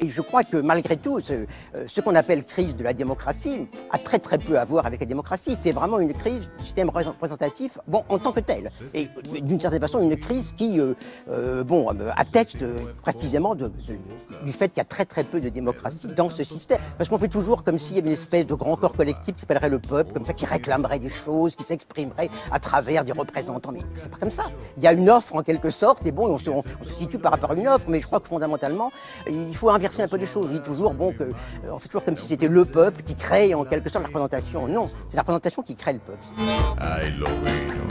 Et je crois que malgré tout, ce qu'on appelle crise de la démocratie a très peu à voir avec la démocratie. C'est vraiment une crise du système représentatif, bon, en tant que tel. Et d'une certaine façon, une crise qui, atteste précisément du fait qu'il y a très peu de démocratie dans ce système. Parce qu'on fait toujours comme s'il y avait une espèce de grand corps collectif qui s'appellerait le peuple, comme ça, qui réclamerait des choses, qui s'exprimerait à travers des représentants. Mais c'est pas comme ça. Il y a une offre en quelque sorte, et bon, on se situe par rapport à une offre, mais je crois que fondamentalement, il faut inverser un peu les choses. On dit toujours, on fait toujours comme si c'était le peuple qui crée en quelque sorte la représentation. Non, c'est la représentation qui crée le peuple. Ay, lo vino.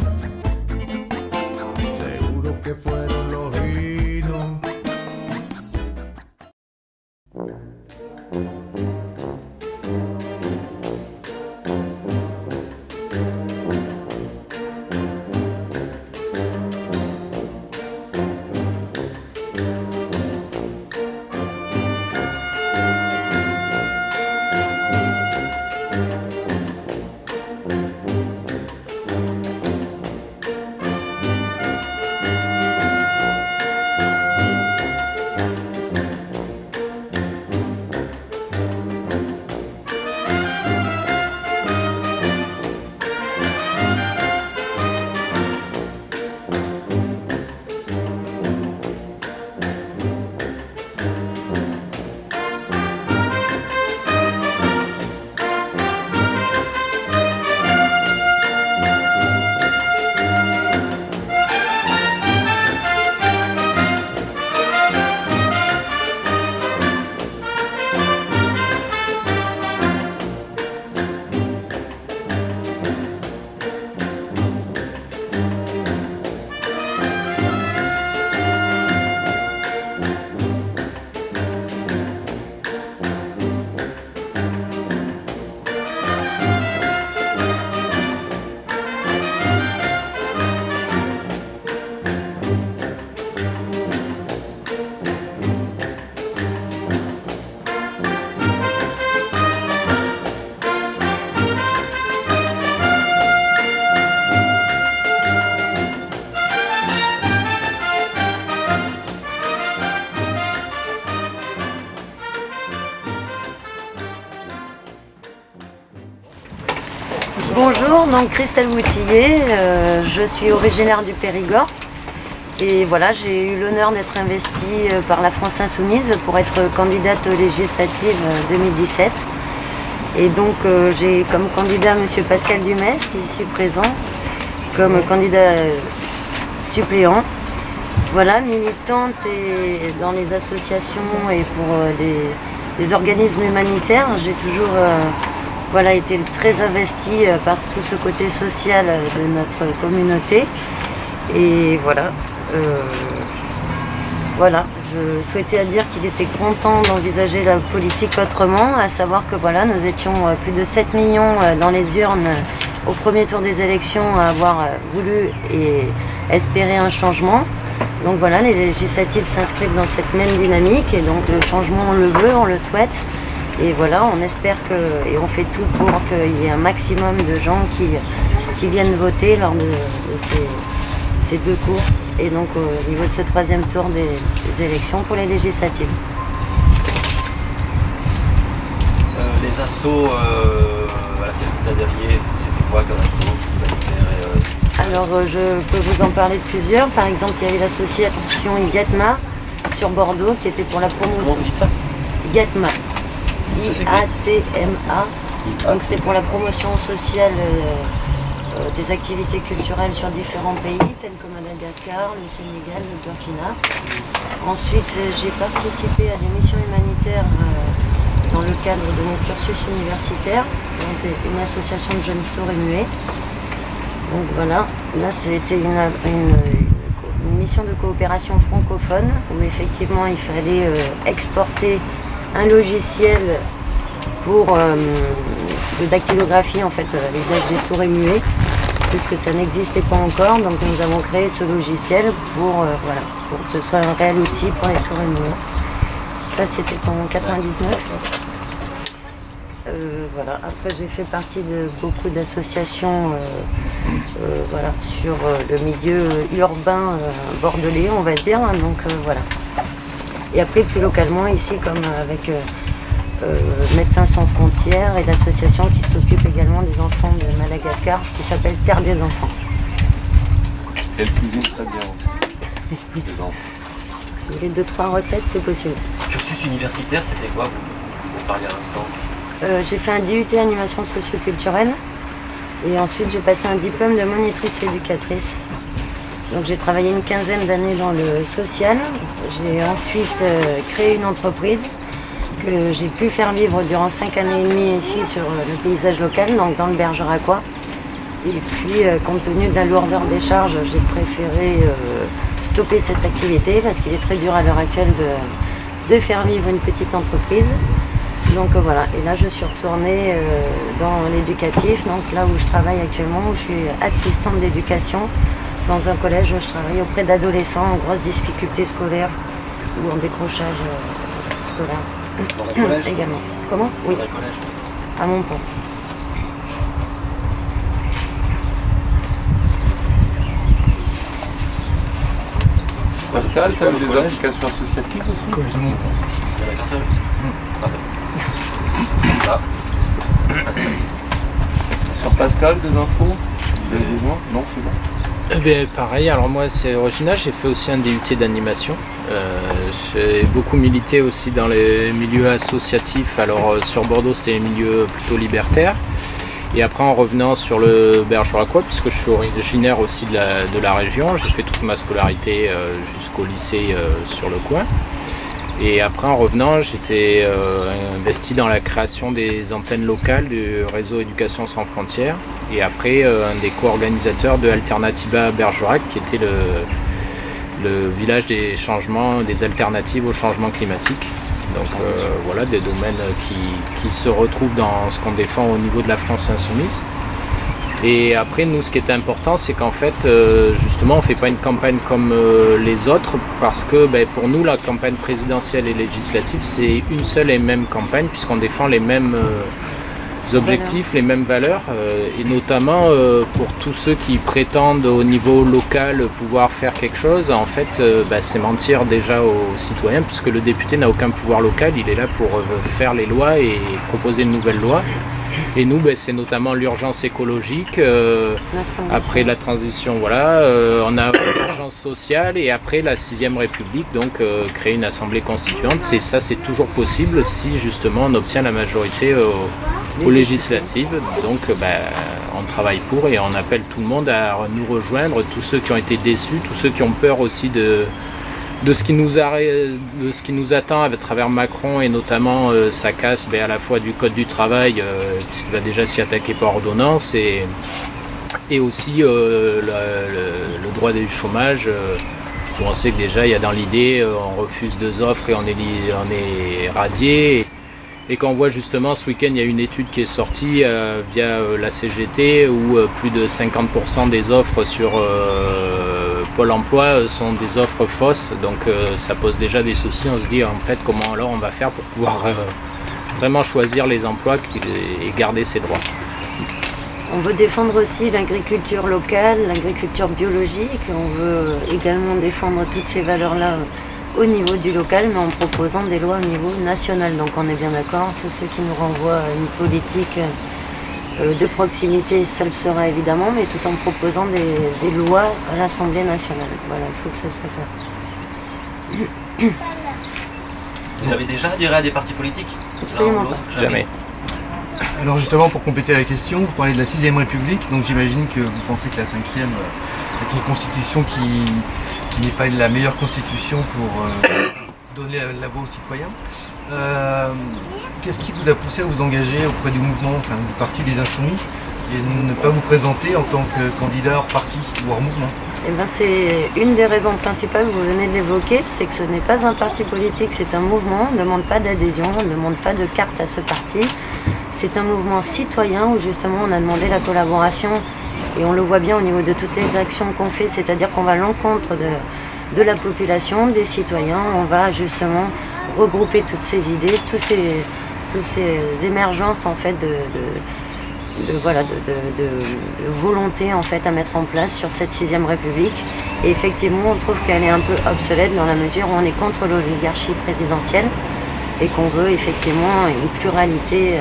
Seguro que fueron los vinos. Bonjour, donc Christelle Boutillier, je suis originaire du Périgord et voilà, j'ai eu l'honneur d'être investie par la France Insoumise pour être candidate aux législatives 2017 et donc j'ai comme candidat M. Pascal Dumest, ici présent, comme candidat suppléant. Voilà, militante et dans les associations et pour des organismes humanitaires, j'ai toujours été très investie par tout ce côté social de notre communauté. Et je souhaitais dire qu'il était content d'envisager la politique autrement, à savoir que nous étions plus de 7 millions dans les urnes au premier tour des élections à avoir voulu et espérer un changement. Donc voilà, les législatives s'inscrivent dans cette même dynamique et donc le changement on le veut, on le souhaite. Et voilà, on espère et on fait tout pour qu'il y ait un maximum de gens qui viennent voter lors de ces deux cours. Et donc au niveau de ce troisième tour des élections pour les législatives. Les assos à laquelle vous adhériez, c'était quoi comme asso humanitaire Alors je peux vous en parler de plusieurs. Par exemple, il y avait l'association Yatma sur Bordeaux qui était pour la promotion. Comment vous dites ça? Yatma. IATMA, donc c'est pour la promotion sociale des activités culturelles sur différents pays, tels que Madagascar, le Sénégal, le Burkina. Ensuite, j'ai participé à des missions humanitaires dans le cadre de mon cursus universitaire, donc une association de jeunes sourds et muets. Donc voilà, là c'était une mission de coopération francophone où effectivement il fallait exporter un logiciel pour de dactylographie en fait à l'usage des sourds et muets puisque ça n'existait pas encore, donc nous avons créé ce logiciel pour que ce soit un réel outil pour les sourds et muets. Ça c'était en 99. Après j'ai fait partie de beaucoup d'associations sur le milieu urbain bordelais on va dire, donc voilà. Et après, plus localement, ici, comme avec Médecins sans frontières et l'association qui s'occupe également des enfants de Madagascar, qui s'appelle Terre des enfants. Elle cuisine très bien. Si vous voulez 2-3 recettes, c'est possible. Cursus universitaire, c'était quoi? Vous en parliez à l'instant. J'ai fait un DUT animation socio-culturelle et ensuite j'ai passé un diplôme de monitrice éducatrice. Donc j'ai travaillé une quinzaine d'années dans le social. J'ai ensuite créé une entreprise que j'ai pu faire vivre durant 5 années et demie ici sur le paysage local, donc dans le Bergeracois. Et puis, compte tenu de la lourdeur des charges, j'ai préféré stopper cette activité parce qu'il est très dur à l'heure actuelle de faire vivre une petite entreprise. Donc voilà, et là je suis retournée dans l'éducatif, donc là où je travaille actuellement, où je suis assistante d'éducation dans un collège où je travaille auprès d'adolescents en grosses difficultés scolaires ou en décrochage scolaire. Dans un collège Également. Comment? Oui, Dans un collège. à Montpont. Pascal, tu as eu des applications associatives aussi? Il y en a qu'un seul. Ah. Sur Pascal, des infos? Non, c'est bon. Eh bien, pareil, alors moi c'est original, j'ai fait aussi un DUT d'animation. J'ai beaucoup milité aussi dans les milieux associatifs. Alors sur Bordeaux c'était les milieux plutôt libertaires. Et après en revenant sur le Bergeracois, puisque je suis originaire aussi de la région, j'ai fait toute ma scolarité jusqu'au lycée sur le coin. Et après en revenant, j'étais investi dans la création des antennes locales du réseau Éducation sans frontières. Et après un des co-organisateurs de Alternativa Bergerac, qui était le village des changements, des alternatives au changement climatique. Donc voilà, des domaines qui se retrouvent dans ce qu'on défend au niveau de la France insoumise. Et après, nous, ce qui est important, c'est qu'en fait, justement, on ne fait pas une campagne comme les autres, parce que pour nous, la campagne présidentielle et législative, c'est une seule et même campagne, puisqu'on défend les mêmes objectifs, les mêmes valeurs, et notamment pour tous ceux qui prétendent au niveau local pouvoir faire quelque chose, en fait, c'est mentir déjà aux citoyens, puisque le député n'a aucun pouvoir local, il est là pour faire les lois et proposer de nouvelles lois. Et nous, c'est notamment l'urgence écologique, après la transition, voilà, on a l'urgence sociale et après la 6ème République, donc créer une assemblée constituante. Et ça, c'est toujours possible si justement on obtient la majorité aux législatives. Donc on travaille pour et on appelle tout le monde à nous rejoindre, tous ceux qui ont été déçus, tous ceux qui ont peur aussi de ce qui nous attend à travers Macron et notamment sa casse à la fois du code du travail puisqu'il va déjà s'y attaquer par ordonnance et aussi le droit du chômage où on sait que déjà il y a dans l'idée on refuse 2 offres et on est radié et quand on voit justement ce week-end il y a une étude qui est sortie via la CGT où plus de 50% des offres sur Pôle emploi sont des offres fausses, donc ça pose déjà des soucis. On se dit en fait comment alors on va faire pour pouvoir vraiment choisir les emplois et garder ses droits. On veut défendre aussi l'agriculture locale, l'agriculture biologique. On veut également défendre toutes ces valeurs-là au niveau du local, mais en proposant des lois au niveau national. Donc on est bien d'accord, tous ceux qui nous renvoient à une politique de proximité, ça le sera évidemment, mais tout en proposant des lois à l'Assemblée nationale. Voilà, il faut que ce soit fait. Vous avez déjà adhéré à des partis politiques? Absolument pas. Jamais. Alors justement, pour compléter la question, vous parlez de la 6ème République, donc j'imagine que vous pensez que la 5e est une constitution qui n'est pas la meilleure constitution pour donner la voix aux citoyens. Qu'est-ce qui vous a poussé à vous engager auprès du mouvement, enfin du Parti des Insoumis, et ne pas vous présenter en tant que candidat hors parti ou hors mouvement? C'est une des raisons principales, vous venez de l'évoquer, c'est que ce n'est pas un parti politique, c'est un mouvement. On ne demande pas d'adhésion, on ne demande pas de carte à ce parti. C'est un mouvement citoyen où justement on a demandé la collaboration et on le voit bien au niveau de toutes les actions qu'on fait, c'est-à-dire qu'on va à l'encontre de la population, des citoyens, on va justement regrouper toutes ces idées, toutes ces émergences en fait de volonté en fait à mettre en place sur cette 6ème République Et effectivement, on trouve qu'elle est un peu obsolète dans la mesure où on est contre l'oligarchie présidentielle et qu'on veut effectivement une pluralité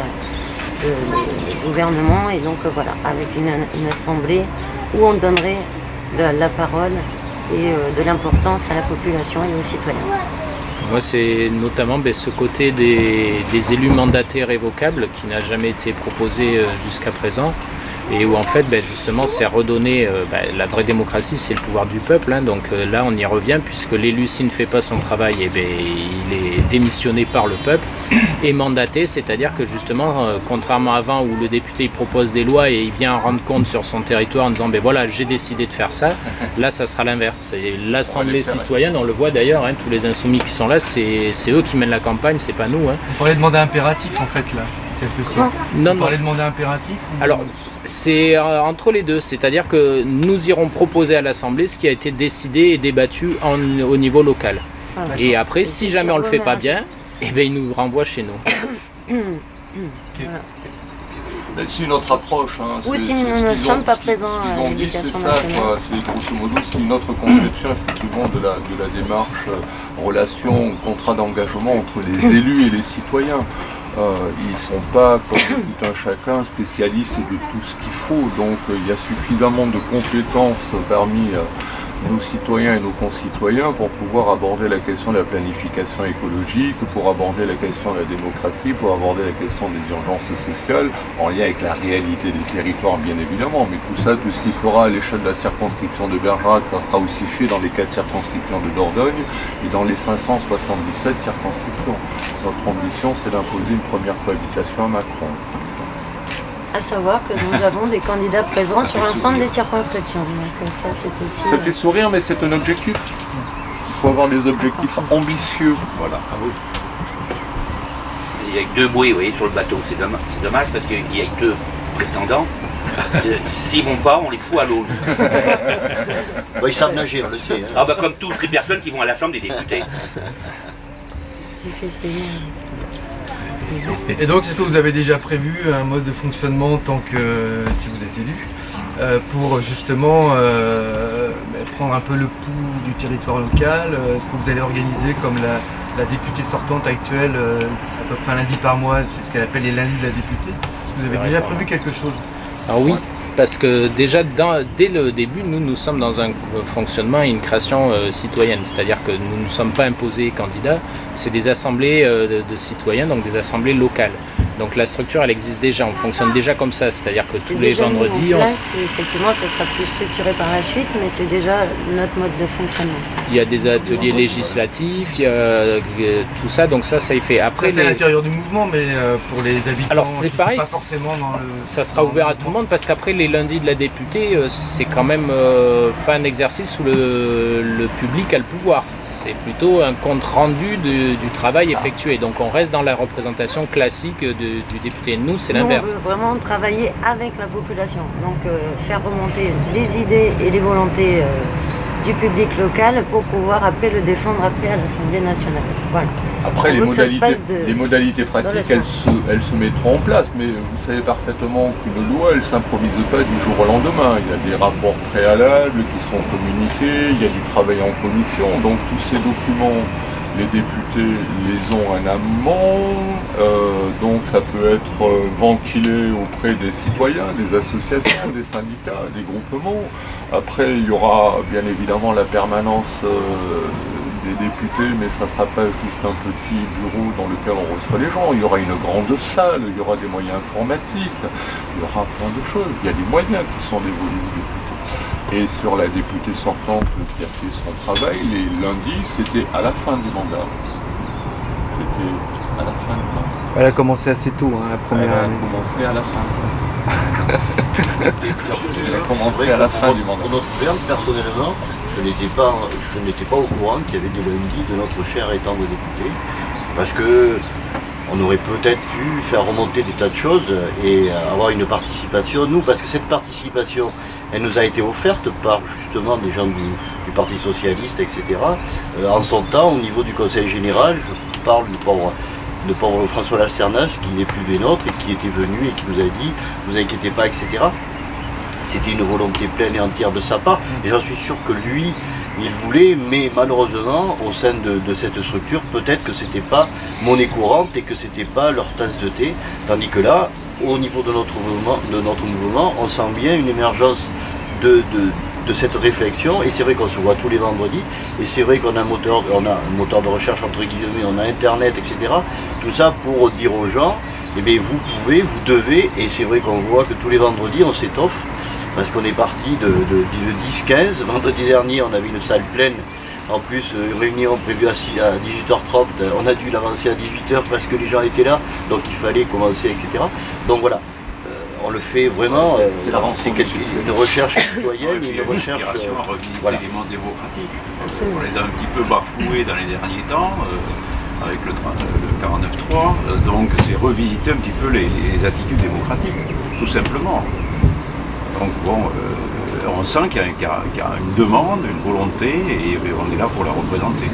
de gouvernement. Et donc voilà, avec une assemblée où on donnerait la parole et de l'importance à la population et aux citoyens. Moi, c'est notamment ce côté des élus mandataires révocables qui n'a jamais été proposé jusqu'à présent et où en fait justement c'est redonner la vraie démocratie, c'est le pouvoir du peuple, hein. Donc là on y revient puisque l'élu s'il ne fait pas son travail, il est démissionné par le peuple et mandaté, c'est-à-dire que justement contrairement à avant où le député il propose des lois et il vient rendre compte sur son territoire en disant voilà j'ai décidé de faire ça, là ça sera l'inverse. Et l'Assemblée citoyenne, on le voit d'ailleurs, hein, tous les insoumis qui sont là, c'est eux qui mènent la campagne, c'est pas nous, hein. Vous parlez de mandat impératif en fait là. Non, vous parlez de mandat impératif ou... Alors, c'est entre les deux, c'est-à-dire que nous irons proposer à l'Assemblée ce qui a été décidé et débattu au niveau local. Et après, si jamais on ne le fait pas bien, il nous renvoie chez nous. C'est notre approche. Hein. Ou si nous ne sommes pas présents à l'éducation nationale. C'est grosso modo, c'est notre conception effectivement de la démarche, relation, contrat d'engagement entre les élus et les citoyens. Ils ne sont pas, comme tout un chacun, spécialistes de tout ce qu'il faut. Donc il y a suffisamment de compétences parmi nos citoyens et nos concitoyens pour pouvoir aborder la question de la planification écologique, pour aborder la question de la démocratie, pour aborder la question des urgences sociales, en lien avec la réalité des territoires bien évidemment. Mais tout ça, tout ce qui fera à l'échelle de la circonscription de Bergerac, ça sera aussi fait dans les 4 circonscriptions de Dordogne et dans les 577 circonscriptions. Notre ambition, c'est d'imposer une première cohabitation à Macron. À savoir que nous avons des candidats présents sur l'ensemble des circonscriptions. Donc ça, c'est aussi... Ça fait sourire, mais c'est un objectif. Il faut avoir des objectifs ambitieux. Voilà. Ah oui. Il y a que 2 bruits, vous voyez, sur le bateau. C'est dommage parce qu'il y a que 2 prétendants. S'ils vont pas, on les fout à l'eau. Ils savent nager, on le sait. Hein. Ah comme toutes les personnes qui vont à la Chambre des députés. Et donc, est-ce que vous avez déjà prévu un mode de fonctionnement tant que, si vous êtes élu, pour justement prendre un peu le pouls du territoire local? Est-ce que vous allez organiser comme la députée sortante actuelle, à peu près un lundi par mois, c'est ce qu'elle appelle les lundis de la députée? Est-ce que vous avez déjà prévu quelque chose? Alors oui, parce que déjà dès le début, nous sommes dans un fonctionnement et une création citoyenne, c'est-à-dire que nous ne sommes pas imposés candidats, c'est des assemblées de citoyens, donc des assemblées locales. Donc la structure, elle existe déjà, on fonctionne déjà comme ça, c'est-à-dire que tous les vendredis... Effectivement, ça sera plus structuré par la suite, mais c'est déjà notre mode de fonctionnement. Il y a des ateliers législatifs, il y a tout ça, donc ça y fait. Après, c'est à l'intérieur du mouvement, mais pour les habitants, alors c'est pareil, pas forcément dans le... ça sera ouvert à tout le monde, parce qu'après les lundis de la députée, c'est quand même pas un exercice où le public a le pouvoir. C'est plutôt un compte rendu du travail effectué. Donc on reste dans la représentation classique du député. Nous, c'est l'inverse. On veut vraiment travailler avec la population. Donc faire remonter les idées et les volontés du public local pour pouvoir après le défendre après à l'Assemblée nationale. Voilà. Après, les modalités pratiques, elles se mettront en place, mais vous savez parfaitement qu'une loi, elle ne s'improvise pas du jour au lendemain. Il y a des rapports préalables qui sont communiqués, il y a du travail en commission, donc tous ces documents, les députés les ont en amont, donc ça peut être ventilé auprès des citoyens, des associations, des syndicats, des groupements. Après, il y aura bien évidemment la permanence des députés, mais ça ne sera pas juste un petit bureau dans lequel on reçoit les gens. Il y aura une grande salle, il y aura des moyens informatiques, il y aura plein de choses. Il y a des moyens qui sont dévolus aux députés. Et sur la députée sortante qui a fait son travail, les lundis, c'était à la fin du mandat. C'était à la fin du mandat. Elle a commencé assez tôt, hein, la première année. Elle a commencé à la fin. Elle a commencé à la fin du mandat. Pour notre ferme, personnellement, je n'étais pas au courant qu'il y avait des lundis de notre cher et tendre député, parce que on aurait peut-être pu faire remonter des tas de choses et avoir une participation, nous, parce que cette participation, elle nous a été offerte par justement des gens du Parti Socialiste, etc. En son temps, au niveau du Conseil Général, je parle du pauvre François Lacernas, qui n'est plus des nôtres et qui était venu et qui nous a dit « vous inquiétez pas, etc. » c'était une volonté pleine et entière de sa part. Et j'en suis sûr que lui, il voulait, mais malheureusement, au sein de cette structure, peut-être que c'était pas monnaie courante et que c'était pas leur tasse de thé. Tandis que là, au niveau de notre mouvement, on sent bien une émergence de cette réflexion. Et c'est vrai qu'on se voit tous les vendredis. Et c'est vrai qu'on a un moteur de recherche entre guillemets, on a Internet, etc. Tout ça pour dire aux gens, eh bien, vous pouvez, vous devez. Et c'est vrai qu'on voit que tous les vendredis, on s'étoffe. Parce qu'on est parti de 10-15, vendredi dernier on avait une salle pleine, en plus une réunion prévue à 18h30, on a dû l'avancer à 18h parce que les gens étaient là, donc il fallait commencer, etc. Donc voilà, on le fait vraiment, c'est une recherche citoyenne, une recherche... voilà. Les éléments démocratiques. On les a un petit peu bafoués dans les derniers temps, avec le 49.3, donc c'est revisiter un petit peu les attitudes démocratiques, tout simplement. Donc bon, on sent qu'il y a une demande, une volonté, et on est là pour la représenter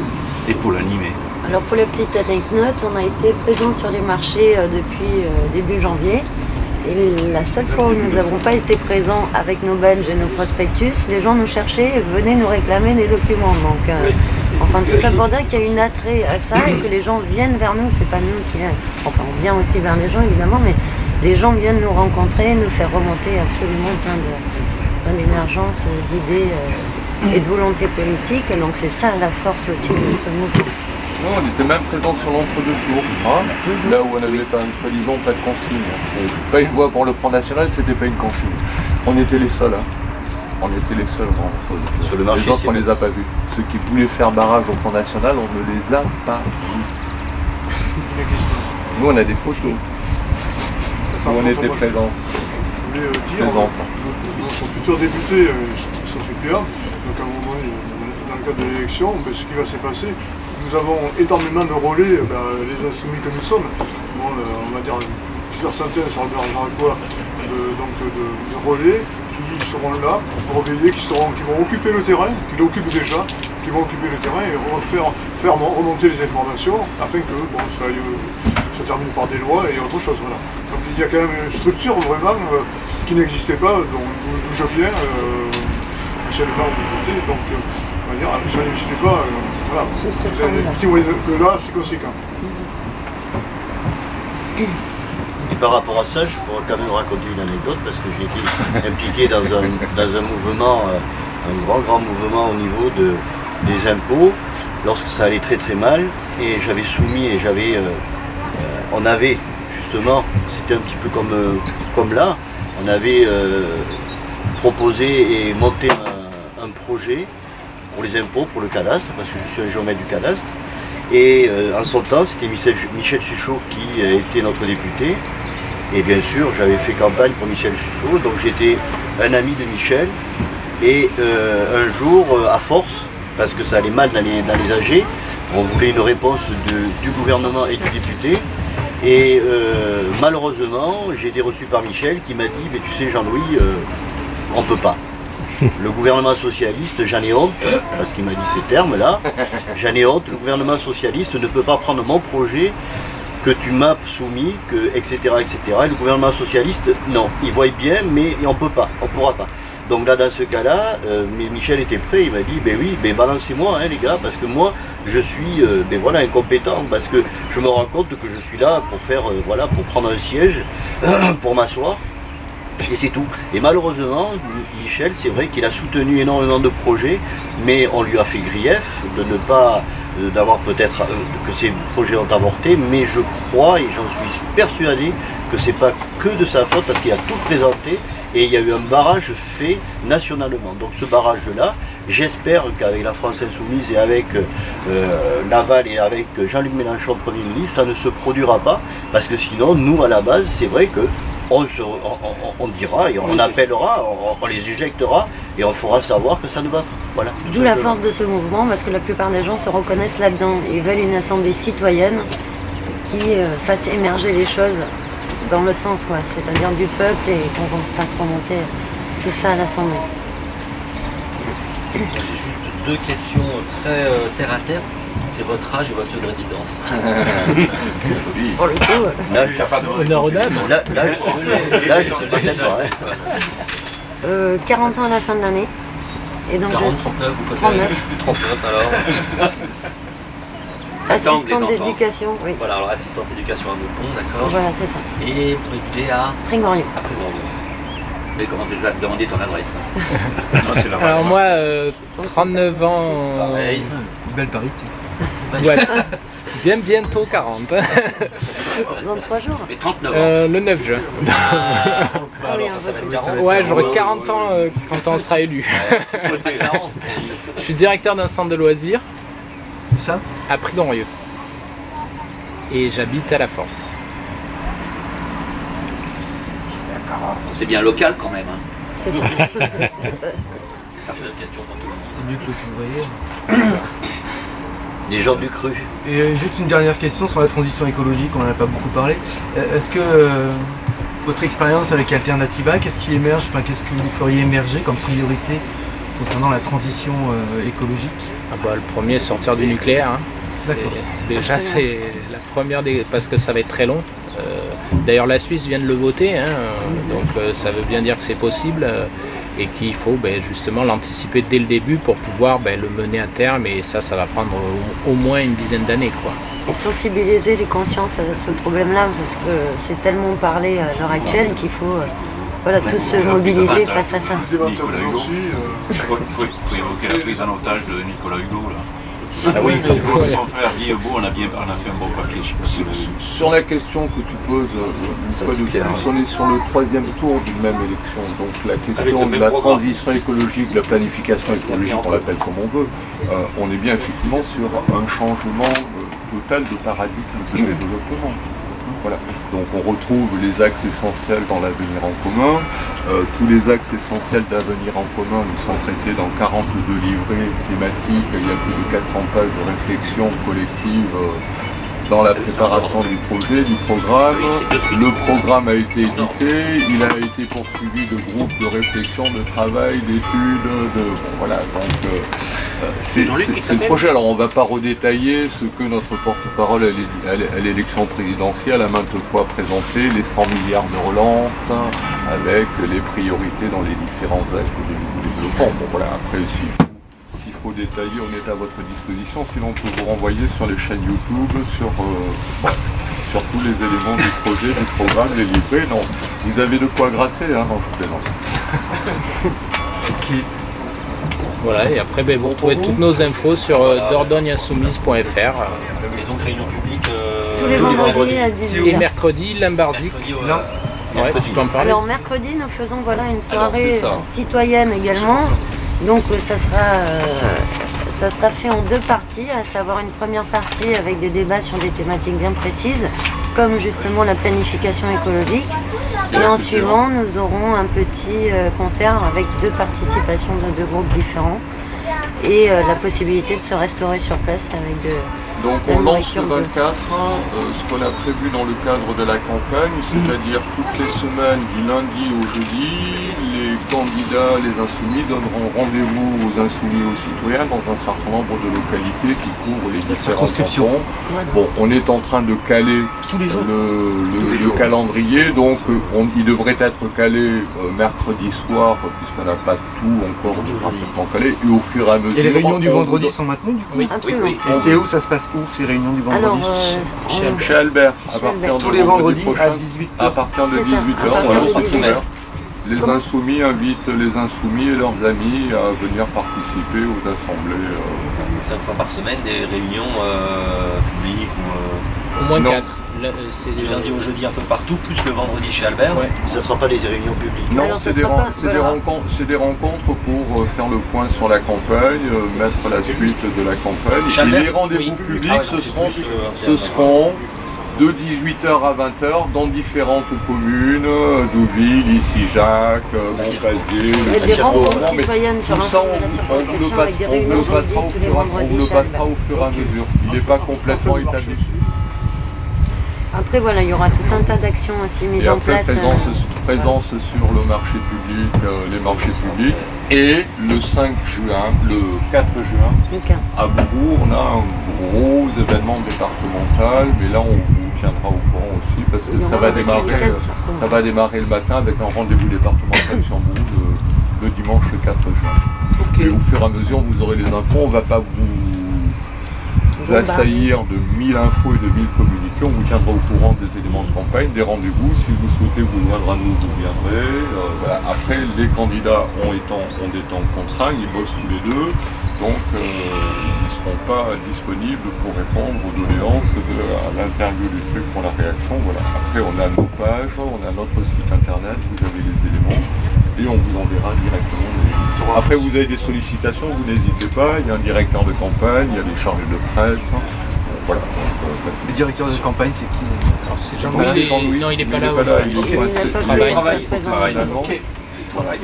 et pour l'animer. Alors pour la petite anecdote, on a été présents sur les marchés depuis début janvier. Et la seule fois où nous n'avons pas été présents avec nos badges et nos prospectus, les gens nous cherchaient et venaient nous réclamer des documents. Donc, enfin tout ça pour dire qu'il y a une attrait à ça et que les gens viennent vers nous. C'est pas nous qui... Enfin on vient aussi vers les gens évidemment, mais les gens viennent nous rencontrer, nous faire remonter absolument plein d'émergences, d'idées et de volonté politique. Et donc c'est ça la force aussi de ce mouvement. Non, on était même présents sur l'entre-deux-tours, hein, là où on n'avait pas, soi-disant, pas de consigne. Pas une voix pour le Front National, c'était pas une consigne. On était les seuls, hein. On était les seuls. Sur le marché, les autres, on les a pas vus. Ceux qui voulaient faire barrage au Front National, on ne les a pas vus. Nous, on a des photos. Où on était présents. Je voulais dire, notre futur député, son suppléant, donc à un moment donné, dans le cadre de l'élection, ce qui va se passer, nous avons énormément de relais, les insoumis que nous sommes, bon, on va dire plusieurs centaines sur le Bergeracois de relais qui seront là pour veiller, qui vont occuper le terrain, qui l'occupent déjà, qui vont occuper le terrain et faire remonter les informations afin que bon, ça termine par des lois et autre chose. Voilà. Donc il y a quand même une structure vraiment qui n'existait pas, d'où je viens, Michel Barre de côté, donc on va dire, ça n'existait pas, voilà. Vous avez des petits moyens que là, c'est conséquent. Et par rapport à ça, je pourrais quand même raconter une anecdote parce que j'ai été impliqué dans un mouvement, un grand mouvement au niveau des impôts, lorsque ça allait très très mal, et j'avais soumis et on avait justement, c'était un petit peu comme là, on avait proposé et monté un projet pour les impôts, pour le cadastre, parce que je suis un géomètre du cadastre, et en son temps c'était Michel Suchot qui était notre député, et bien sûr j'avais fait campagne pour Michel Suchot, donc j'étais un ami de Michel, et un jour, à force, parce que ça allait mal dans les AG, on voulait une réponse du gouvernement et du député. Et malheureusement, j'ai été reçu par Michel qui m'a dit « Mais tu sais Jean-Louis, on ne peut pas. Le gouvernement socialiste, j'en ai honte, parce qu'il m'a dit ces termes-là, j'en ai honte, le gouvernement socialiste ne peut pas prendre mon projet que tu m'as soumis, etc., etc. Et le gouvernement socialiste, non, il voit bien, mais on ne peut pas, on ne pourra pas. » Donc là, dans ce cas-là, Michel était prêt, il m'a dit, ben oui, ben balancez-moi, hein, les gars, parce que moi, je suis voilà, incompétent, parce que je me rends compte que je suis là pour faire, voilà, pour prendre un siège, pour m'asseoir, et c'est tout. Et malheureusement, Michel, c'est vrai qu'il a soutenu énormément de projets, mais on lui a fait grief de ne pas, d'avoir peut-être, que ces projets ont avorté, mais je crois, et j'en suis persuadé, que c'est pas que de sa faute, parce qu'il a tout présenté, et il y a eu un barrage fait nationalement. Donc ce barrage-là, j'espère qu'avec la France Insoumise et avec Laval et avec Jean-Luc Mélenchon, Premier ministre, ça ne se produira pas, parce que sinon, nous, à la base, c'est vrai que on dira et on appellera, on les éjectera et on fera savoir que ça ne va pas. Voilà. D'où la force de ce mouvement, parce que la plupart des gens se reconnaissent là-dedans. Ils veulent une assemblée citoyenne qui fasse émerger les choses dans l'autre sens, c'est-à-dire du peuple et qu'on fasse remonter tout ça à l'Assemblée. J'ai juste deux questions très terre à terre. C'est votre âge et votre lieu de résidence. Oui. Pour le coup, là, je sais pas de honneur aux dames. Là, je sais pas cette fois. 40 ans à la fin de l'année. Et donc 40, 39, vous préférez 39 alors. Assistante d'éducation, oui. Voilà, alors assistante d'éducation à Meudon, d'accord. Voilà, c'est ça. Et vous résidez à Prégorieux. À Prégorieux. Mais comment déjà demander ton adresse? Alors moi, 39 ans... Pareil. Belle parité. Ouais. Bien bientôt 40. Dans 3 jours. Mais 39 ans. Le 9 juin. Ah oui, ça va être 40. Ouais, j'aurai 40 ans quand on sera élu. Ouais, 40. Je suis directeur d'un centre de loisirs. Où ça? À Prégorieux. Et j'habite à La Force. C'est bien local quand même. Hein. C'est ça. C'est ça. C'est une question pour tout le monde. C'est mieux que le couvrier. Les gens du cru. Et juste une dernière question sur la transition écologique, on n'en a pas beaucoup parlé. Est-ce que votre expérience avec Alternativa, qu'est-ce qui émerge, enfin qu'est-ce que vous feriez émerger comme priorité concernant la transition écologique? Ah bah, le premier, sortir du nucléaire. Hein. D'accord. Déjà, c'est la première parce que ça va être très long. D'ailleurs, la Suisse vient de le voter, hein, donc ça veut bien dire que c'est possible et qu'il faut justement l'anticiper dès le début pour pouvoir le mener à terme. Et ça va prendre au moins une dizaine d'années, quoi. Et sensibiliser les consciences à ce problème-là, parce que c'est tellement parlé à l'heure actuelle qu'il faut tous se mobiliser face à ça. Nicolas Hulot. Il faut évoquer la prise en otage de Nicolas Hulot, là. Ah oui, Son frère dit, on a fait un bon papier. Sur la question que tu poses, une fois de plus, on est sur le troisième tour d'une même élection. Donc la question de la transition écologique, de la planification écologique, on l'appelle comme on veut, on est bien effectivement sur un changement total de paradigme de développement. Voilà. Donc on retrouve les axes essentiels dans l'avenir en commun. Tous les axes essentiels d'avenir en commun nous sont traités dans 42 livrets thématiques. Il y a plus de 400 pages de réflexion collective dans la préparation du projet, du programme. Le programme a été édité, il a été poursuivi de groupes de réflexion, de travail, d'études, voilà. Donc c'est le projet. Alors on ne va pas redétailler ce que notre porte-parole à l'élection présidentielle a maintes fois présenté, les 100 milliards de relance, avec les priorités dans les différents axes du développement. Bon voilà, après s'il faut détailler, on est à votre disposition, sinon on peut vous renvoyer sur les chaînes YouTube, sur tous les éléments du projet, du programme, les livrets. Non, vous avez de quoi gratter, hein, non, je plaisante. Ok. Voilà, et après vous retrouvez toutes nos infos sur dordogneinsoumise.fr. Et donc réunion publique tous les vendredis à 18h. Et mercredi, Limbarzik. Ouais, tu peux en parler. Alors mercredi, nous faisons une soirée citoyenne également. Donc ça sera fait en 2 parties, à savoir une première partie avec des débats sur des thématiques bien précises, comme justement la planification écologique. Et en suivant, nous aurons un petit concert avec 2 participations de 2 groupes différents et la possibilité de se restaurer sur place avec de Donc on lance le 24, ce qu'on a prévu dans le cadre de la campagne, c'est-à-dire toutes les semaines du lundi au jeudi, les candidats, les insoumis donneront rendez-vous aux insoumis et aux citoyens dans un certain nombre de localités qui couvrent les différents cantons. Bon, on est en train de caler tous les jours le calendrier, donc il devrait être calé mercredi soir, puisqu'on n'a pas tout encore parfaitement calé, et au fur et à mesure... Et les réunions du vendredi sont maintenues du coup? Oui, absolument. Et c'est où ça se passe? Où ces réunions du vendredi? Alors, chez Albert, à partir de tous les vendredis prochain, à 18h. à partir de 18h, les insoumis invitent les insoumis et leurs amis à venir participer aux assemblées. 5 fois par semaine, des réunions publiques ou... Au moins non. 4. Du lundi au jeudi un peu partout, plus le vendredi chez Albert. Ouais. Ça ne sera pas des réunions publiques. Non, Alors, c'est des rencontres pour faire le point sur la campagne, mettre la suite de la campagne. Et les rendez-vous publics, ce seront de 18h à 20h dans différentes communes, Douville, ici Jacques, Montpellier. il y a des rencontres citoyennes sur l'ensemble de la circonscription avec des réunions publiques tous les vendredis chez Albert. On le passera au fur et à mesure. Il n'est pas complètement établi. Après voilà, il y aura tout un tas d'actions aussi mises Et en après, place. présence sur le marché public, les marchés publics. Et le 5 juin, le 4 juin, à Bourgour, on a un gros événement départemental, mais là on vous tiendra au courant aussi, parce que ça va démarrer le matin avec un rendez-vous départemental sur Bourg le dimanche 4 juin. Et au fur et à mesure, vous aurez les infos. On ne va pas vous assaillir de 1000 infos et de 1000 communiqués. On vous tiendra au courant des éléments de campagne, des rendez-vous. Si vous souhaitez vous joindre à nous, vous viendrez. Voilà. Après, les candidats ont des temps contraints, ils bossent tous les deux. Donc, ils ne seront pas disponibles pour répondre aux doléances à l'interview du truc pour la réaction. Voilà. Après, on a nos pages, on a notre site internet, vous avez les éléments et on vous enverra directement. Après, vous avez des sollicitations, vous n'hésitez pas. Il y a un directeur de campagne, il y a des chargés de presse. Voilà. Le directeur de campagne, c'est qui? C'est Jean-Louis. Non, il n'est pas là aujourd'hui. Il travaille.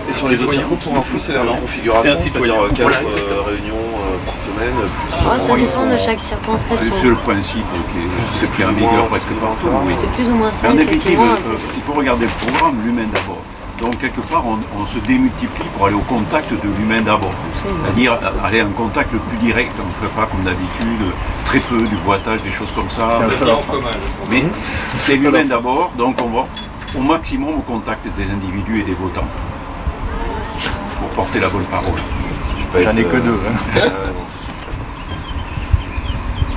Et sur les autres circuits, pour info, c'est la même configuration, c'est-à-dire 4 réunions par semaine, plus... ça dépend de chaque circonscription. C'est le principe qui est en vigueur presque partout. C'est plus ou moins ça, en effectif, il faut regarder le programme, l'humain d'abord. Donc quelque part, on se démultiplie pour aller au contact de l'humain d'abord. C'est-à-dire aller en contact le plus direct, on ne fait pas comme d'habitude, très peu du boitage, des choses comme ça. Mais c'est l'humain d'abord, donc on va au maximum au contact des individus et des votants. Pour porter la bonne parole. J'en ai que deux.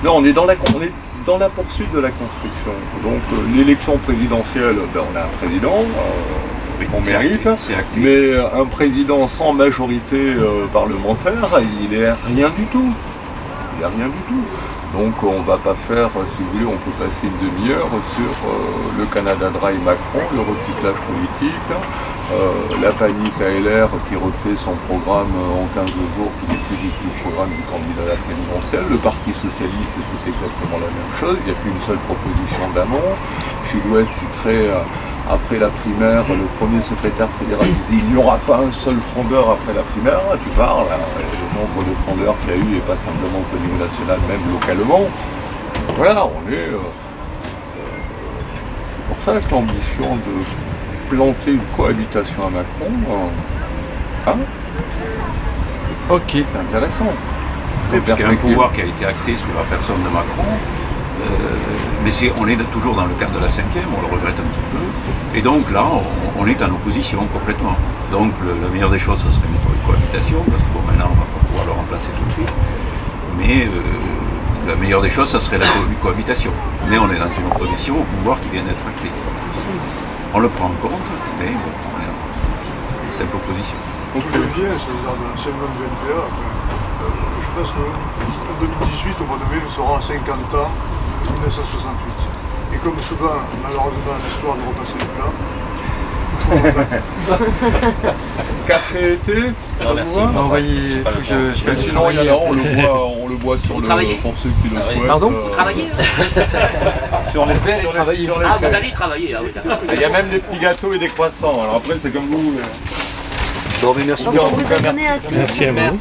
Là, on est dans la poursuite de la construction. Donc l'élection présidentielle, on a un président qu'on mérite, mais un président sans majorité parlementaire, il est rien du tout. Il n'est rien du tout. Donc on ne va pas faire, si vous voulez, on peut passer une demi-heure sur le Canada Dry Macron, le recyclage politique, la panique ALR qui refait son programme en 15 jours, qui n'est plus du tout le programme du candidat à la présidentielle. Le Parti Socialiste, c'est exactement la même chose, il n'y a plus une seule proposition d'amont. Sud-Ouest titrait après la primaire, le premier secrétaire fédéral disait il n'y aura pas un seul frondeur après la primaire. Tu parles, le nombre de frondeurs qu'il y a eu n'est pas simplement au niveau national, même localement. Voilà, on est... c'est pour ça que l'ambition de planter une cohabitation à Macron, ok, c'est intéressant. Parce qu'il y a un pouvoir qui a été acté sous la personne de Macron. Mais on est toujours dans le cadre de la 5e, on le regrette un petit peu. Et donc là, on est en opposition complètement. Donc la meilleure des choses, ça serait une cohabitation, parce que bon, maintenant, on ne va pas pouvoir le remplacer tout de suite. Mais la meilleure des choses, ça serait la cohabitation. Mais on est dans une opposition au pouvoir qui vient d'être acté. On le prend en compte, mais bon, on est en simple opposition. Donc je viens, c'est-à-dire de l'enseignement de l'NPA. Je pense qu'en 2018, au mois de mai, nous serons à 50 ans de 1968. Et comme souvent, malheureusement, l'histoire nous repasse le plat. Café été. Non, merci. Envoyez. Sinon, il y en a, on le boit sur pour ceux qui le souhaitent. Pardon Vous travaillez Sur les travailler. Ah, vous allez travailler, ah oui, d'accord. Il y a même des petits gâteaux et des croissants. Alors après, c'est comme vous. Bon, mais merci bien. Merci à vous.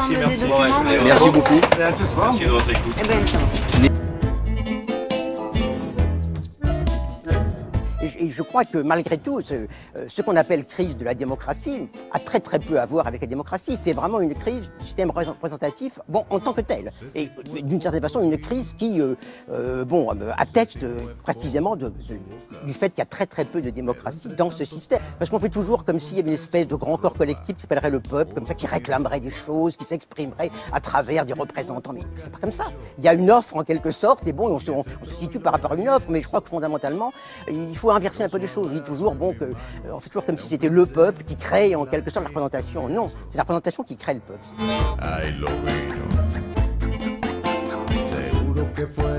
Merci beaucoup. Et à ce soir. Merci de votre écoute. Eh ben, ça va. Et je crois que malgré tout, ce qu'on appelle crise de la démocratie a très très peu à voir avec la démocratie. C'est vraiment une crise du système représentatif, bon, en tant que tel. Et d'une certaine façon, une crise qui, atteste précisément du fait qu'il y a très très peu de démocratie dans ce système. Parce qu'on fait toujours comme s'il y avait une espèce de grand corps collectif qui s'appellerait le peuple, comme ça, qui réclamerait des choses, qui s'exprimerait à travers des représentants. Mais c'est pas comme ça. Il y a une offre en quelque sorte, et bon, on se situe par rapport à une offre, mais je crois que fondamentalement, il faut inverser un peu les choses. On dit toujours, on fait toujours comme si c'était le peuple qui crée en quelque sorte la représentation. Non, c'est la représentation qui crée le peuple. Ay, lo vino. Seguro que fue